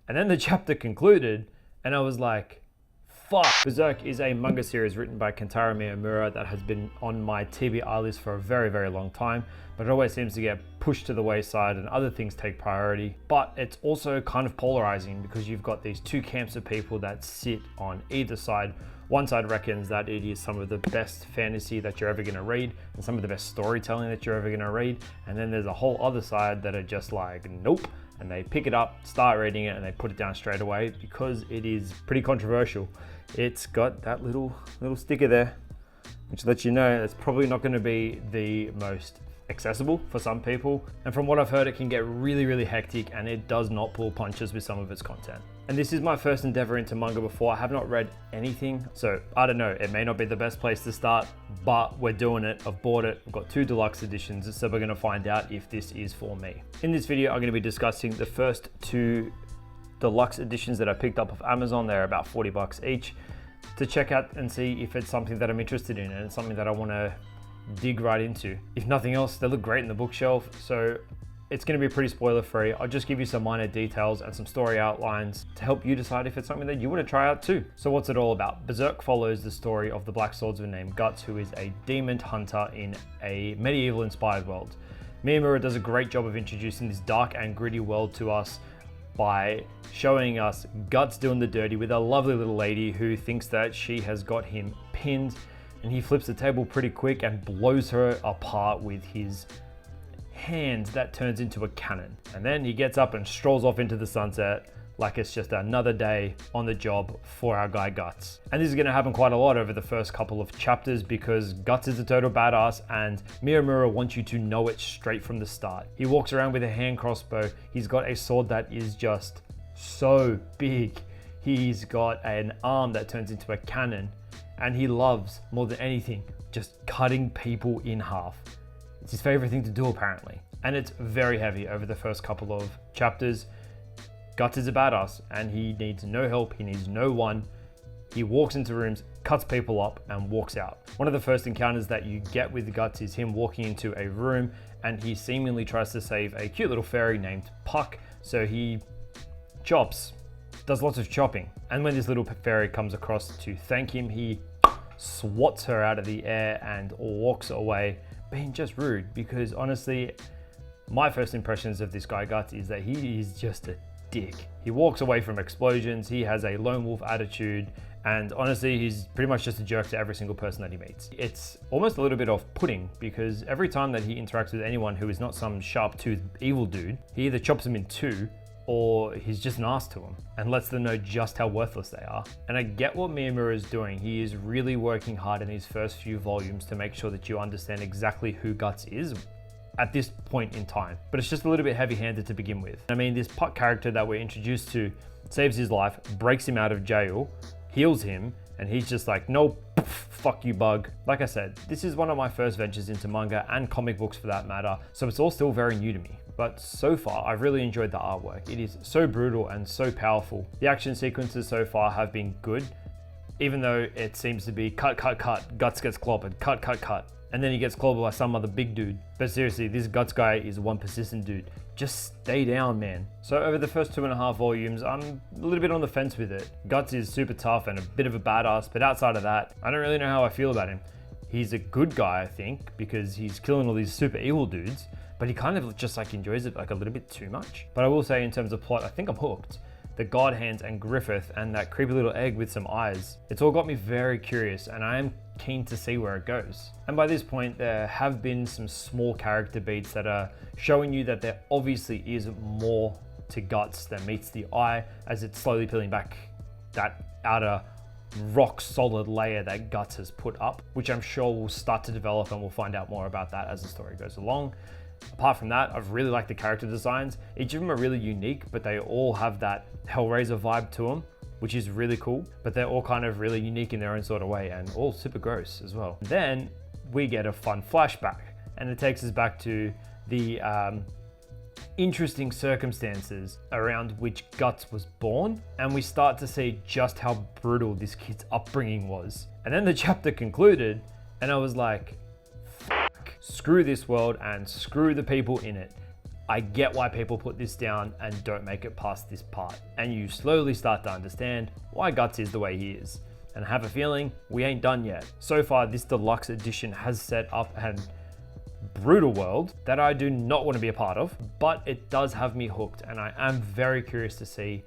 And then the chapter concluded, and I was like, fuck. BERSERK is a manga series written by Kentaro Miyamura that has been on my TBR list for a very, very long time, but it always seems to get pushed to the wayside and other things take priority. But it's also kind of polarizing because you've got these two camps of people that sit on either side. One side reckons that it is some of the best fantasy that you're ever going to read and some of the best storytelling that you're ever going to read. And then there's a whole other side that are just like, nope. And they pick it up, start reading it, and they put it down straight away because it is pretty controversial. It's got that little sticker there, which lets you know it's probably not going to be the most accessible for some people. And from what I've heard, it can get really, really hectic, and it does not pull punches with some of its content. And this is my first endeavor into manga before. I have not read anything, so I don't know, it may not be the best place to start, but we're doing it. I've bought it. I've got 2 deluxe editions, so we're going to find out if this is for me. In this video, I'm going to be discussing the first 2 deluxe editions that I picked up off Amazon. They're about 40 bucks each, to check out and see if it's something that I'm interested in and it's something that I want to dig right into. If nothing else, they look great in the bookshelf, so it's going to be pretty spoiler free. I'll just give you some minor details and some story outlines to help you decide if it's something that you want to try out too. So what's it all about? BERSERK follows the story of the Black Swordsman named Guts, who is a demon hunter in a medieval inspired world. Miyamura does a great job of introducing this dark and gritty world to us by showing us Guts doing the dirty with a lovely little lady who thinks that she has got him pinned, and he flips the table pretty quick and blows her apart with his hand that turns into a cannon. And then he gets up and strolls off into the sunset like it's just another day on the job for our guy Guts. And this is going to happen quite a lot over the first couple of chapters because Guts is a total badass and Miyamura wants you to know it straight from the start. He walks around with a hand crossbow. He's got a sword that is just so big. He's got an arm that turns into a cannon, and he loves, more than anything, just cutting people in half. It's his favorite thing to do apparently. And it's very heavy over the first couple of chapters. Guts is a badass and he needs no help, he needs no one. He walks into rooms, cuts people up and walks out. One of the first encounters that you get with Guts is him walking into a room and he seemingly tries to save a cute little fairy named Puck. So he chops, does lots of chopping. And when this little fairy comes across to thank him, he swats her out of the air and walks away, being just rude, because honestly, my first impressions of this guy Guts is that he is just a dick. He walks away from explosions, he has a lone wolf attitude, and honestly, he's pretty much just a jerk to every single person that he meets. It's almost a little bit off-putting because every time that he interacts with anyone who is not some sharp-toothed evil dude, he either chops them in 2 or he's just an ass to them and lets them know just how worthless they are. And I get what Miyamura is doing. He is really working hard in these first few volumes to make sure that you understand exactly who Guts is at this point in time. But it's just a little bit heavy-handed to begin with. I mean, this Puck character that we're introduced to saves his life, breaks him out of jail, heals him, and he's just like, no, fuck you, bug. Like I said, this is one of my first ventures into manga and comic books for that matter, so it's all still very new to me. But so far, I've really enjoyed the artwork. It is so brutal and so powerful. The action sequences so far have been good, even though it seems to be cut, cut, cut, Guts gets clobbered, cut, cut, cut. And then he gets clobbered by some other big dude. But seriously, this Guts guy is one persistent dude. Just stay down, man. So over the first 2.5 volumes, I'm a little bit on the fence with it. Guts is super tough and a bit of a badass, but outside of that, I don't really know how I feel about him. He's a good guy, I think, because he's killing all these super evil dudes, but he kind of just like enjoys it like a little bit too much. But I will say in terms of plot, I think I'm hooked. The God Hands and Griffith and that creepy little egg with some eyes. It's all got me very curious and I am keen to see where it goes. And by this point, there have been some small character beats that are showing you that there obviously is more to Guts than meets the eye as it's slowly peeling back that outer rock solid layer that Guts has put up, which I'm sure will start to develop and we'll find out more about that as the story goes along. Apart from that, I've really liked the character designs. Each of them are really unique, but they all have that Hellraiser vibe to them, which is really cool, but they're all kind of really unique in their own sort of way and all super gross as well. Then we get a fun flashback and it takes us back to the interesting circumstances around which Guts was born, and we start to see just how brutal this kid's upbringing was. And then the chapter concluded and I was like, screw this world and screw the people in it. I get why people put this down and don't make it past this part. And you slowly start to understand why Guts is the way he is. And I have a feeling we ain't done yet. So far, this deluxe edition has set up an brutal world that I do not want to be a part of, but it does have me hooked, and I am very curious to see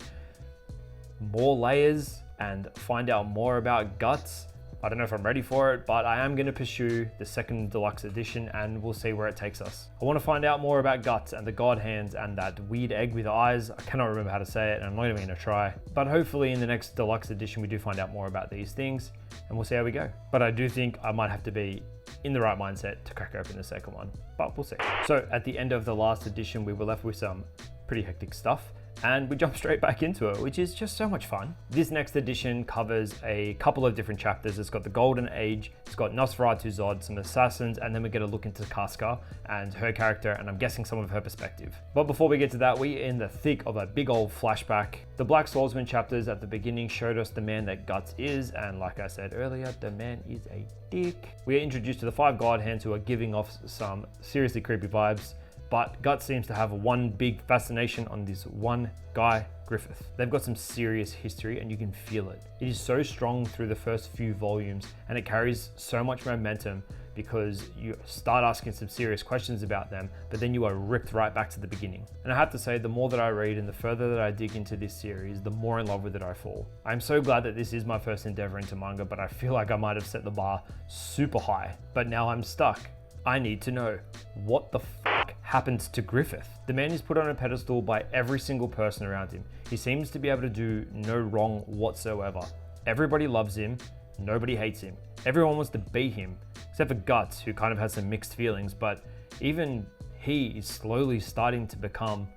more layers and find out more about Guts. I don't know if I'm ready for it, but I am going to pursue the second deluxe edition and we'll see where it takes us. I want to find out more about Guts and the God Hands and that weird egg with eyes. I cannot remember how to say it and I'm not even going to try. But hopefully in the next deluxe edition we do find out more about these things and we'll see how we go. But I do think I might have to be in the right mindset to crack open the second one, but we'll see. So at the end of the last edition we were left with some pretty hectic stuff, and we jump straight back into it, which is just so much fun. This next edition covers a couple of different chapters. It's got the Golden Age, it's got Nosferatu Zod, some assassins, and then we get a look into Casca and her character, and I'm guessing some of her perspective. But before we get to that, we're in the thick of a big old flashback. The Black Swordsman chapters at the beginning showed us the man that Guts is, and like I said earlier, the man is a dick. We are introduced to the 5 God Hands who are giving off some seriously creepy vibes. But Guts seems to have one big fascination on this one guy, Griffith. They've got some serious history and you can feel it. It is so strong through the first few volumes and it carries so much momentum because you start asking some serious questions about them, but then you are ripped right back to the beginning. And I have to say, the more that I read and the further that I dig into this series, the more in love with it I fall. I'm so glad that this is my first endeavor into manga, but I feel like I might have set the bar super high, but now I'm stuck. I need to know, what the fuck happened to Griffith? The man is put on a pedestal by every single person around him. He seems to be able to do no wrong whatsoever. Everybody loves him, nobody hates him. Everyone wants to be him, except for Guts, who kind of has some mixed feelings, but even he is slowly starting to become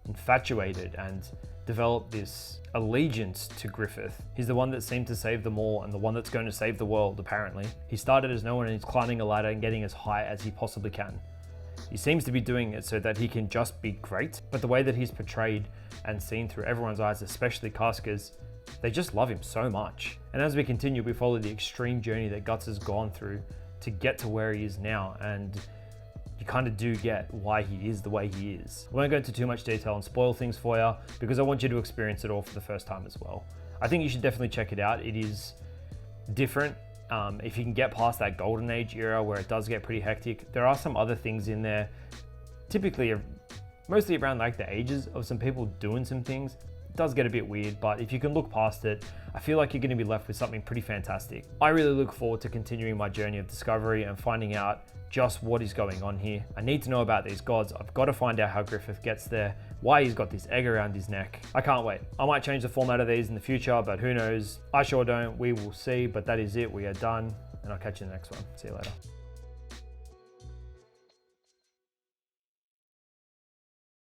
infatuated and develop this allegiance to Griffith. He's the one that seemed to save them all and the one that's going to save the world, apparently. He started as no one and he's climbing a ladder and getting as high as he possibly can. He seems to be doing it so that he can just be great, but the way that he's portrayed and seen through everyone's eyes, especially Casca's, they just love him so much. And as we continue, we follow the extreme journey that Guts has gone through to get to where he is now, and you kind of do get why he is the way he is. I won't go into too much detail and spoil things for you because I want you to experience it all for the first time as well. I think you should definitely check it out. It is different. If you can get past that Golden Age era where it does get pretty hectic, there are some other things in there, typically mostly around like the ages of some people doing some things. It does get a bit weird, but if you can look past it, I feel like you're going to be left with something pretty fantastic. I really look forward to continuing my journey of discovery and finding out just what is going on here. I need to know about these gods. I've got to find out how Griffith gets there, why he's got this egg around his neck. I can't wait. I might change the format of these in the future, but who knows? I sure don't. We will see, but that is it. We are done, and I'll catch you in the next one. See you later.